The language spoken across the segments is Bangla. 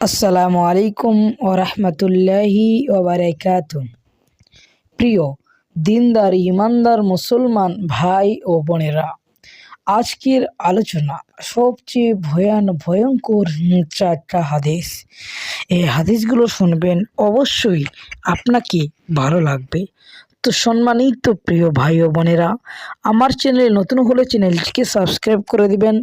আসসালামু আলাইকুম ওরহমতুল্লাহি ওবারাকাতু। প্রিয় দিনদার ইমানদার মুসলমান ভাই ও বোনেরা, আজকের আলোচনা সবচেয়ে ভয়ঙ্কর চারটা হাদিস। এই হাদিসগুলো শুনবেন, অবশ্যই আপনাকে ভালো লাগবে। তো সম্মানিত প্রিয় ভাই ও বোনেরা, আমার চ্যানেলে নতুন হলে চ্যানেলটিকে সাবস্ক্রাইব করে দিবেন,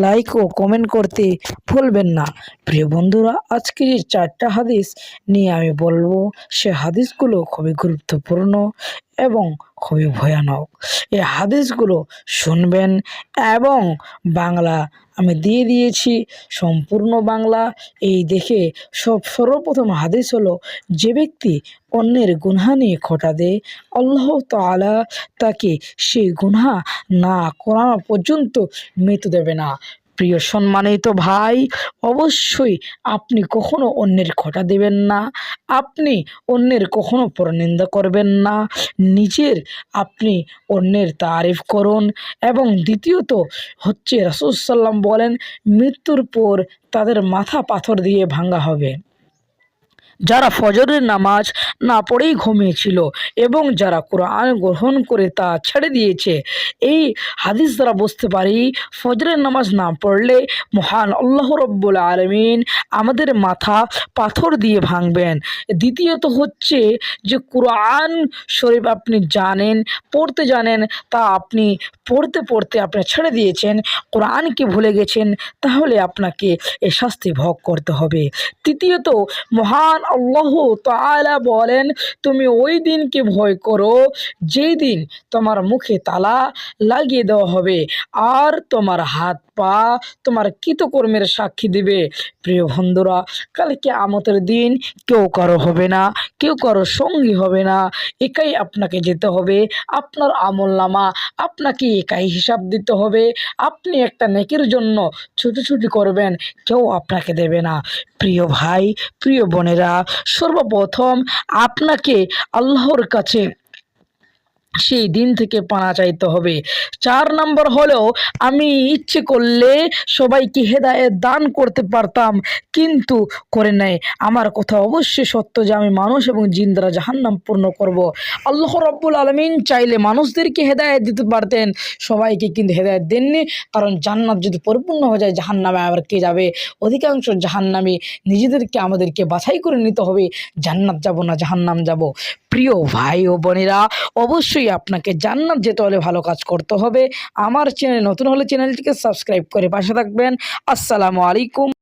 লাইক ও কমেন্ট করতে ভুলবেন না। প্রিয় বন্ধুরা, আজকে যে চারটা হাদিস নিয়ে আমি বলবো, সে হাদিসগুলো খুবই গুরুত্বপূর্ণ এবং খুবই ভয়ানক। এই হাদিসগুলো শুনবেন এবং বাংলা আমি দিয়ে দিয়েছি, সম্পূর্ণ বাংলা। এই দেখে সর্বপ্রথম হাদিস হলো, যে ব্যক্তি অন্যের গুনহা নিয়ে খোঁটা দেয়, আল্লাহ তাআলা তাকে সেই গুনহা না করা পর্যন্ত মৃত্যু দেবে না। প্রিয় সম্মানিত ভাই, অবশ্যই আপনি কখনো অন্যের খোঁটা দেবেন না, আপনি অন্যের কখনো পরনিন্দা করবেন না, নিজের আপনি অন্যের তারিফ করুন। এবং দ্বিতীয়ত হচ্ছে, রাসূল সাল্লাম বলেন, মৃত্যুর পর তাদের মাথা পাথর দিয়ে ভাঙা হবে। যারা ফজরের নামাজ না পড়েই ঘুমিয়েছিল এবং যারা কোরআন গ্রহণ করে তা ছেড়ে দিয়েছে। এই হাদিস দ্বারা বুঝতে পারি, ফজরের নামাজ না পড়লে মহান আল্লাহ রব্বুল আলামিন আমাদের মাথা পাথর দিয়ে ভাঙবেন। দ্বিতীয়ত হচ্ছে যে, কোরআন শরীফ আপনি জানেন, পড়তে জানেন, তা আপনি পড়তে পড়তে আপনি ছেড়ে দিয়েছেন, কোরআনকে ভুলে গেছেন, তাহলে আপনাকে এ শাস্তি ভোগ করতে হবে। তৃতীয়ত, মহান আল্লাহ তাআলা বলেন, তুমি ওই দিনকে ভয় করো যেই দিন তোমার মুখে তালা লাগিয়ে দেওয়া হবে আর তোমার হাত পা তোমার কৃতকর্মের সাক্ষী দিবে। প্রিয় বন্ধুরা, কালকে কিয়ামতের দিন কেউ কারো হবে না, কেউ কারো সঙ্গী হবে না, একাই আপনাকে যেতে হবে। আপনার আমলনামা আপনাকে একাই হিসাব দিতে হবে। আপনি একটা নেকির জন্য ছুটোছুটি করবেন, কেউ আপনাকে দেবে না। প্রিয় ভাই, প্রিয় বোনেরা, সর্বপ্রথম আপনাকে আল্লাহর কাছে সেই দিন থেকে পানা চাইতে হবে। 4 নম্বর হলো, আমি ইচ্ছে করলে সবাইকে হেদায়েত দান করতে পারতাম, কিন্তু করে নাই। আমার কথা অবশ্যই সত্য যে আমি মানুষ এবং জিন দ্বারা জাহান্নাম পূর্ণ করব। আল্লাহ রাব্বুল আলামিন চাইলে মানুষদেরকে হেদায়েত দিতে পারতেন, সবাইকে কিন্তু হেদায়েত দেননি। কারণ জান্নাত যদি পরিপূর্ণ হয়ে যায়, জাহান্নামে আবার কে যাবে? অধিকাংশ জাহান্নামী। নিজেদেরকে আমাদেরকে বাছাই করে নিতে হবে, জান্নাত যাব না জাহান্নাম যাব। প্রিয় ভাই ও বোনেরা, অবশ্যই আপনাকে জান্নাত যেতে হলে ভালো কাজ করতে হবে। আমার চ্যানেল নতুন হলে চ্যানেলটিকে সাবস্ক্রাইব করে পাশে থাকবেন। আসসালামু আলাইকুম।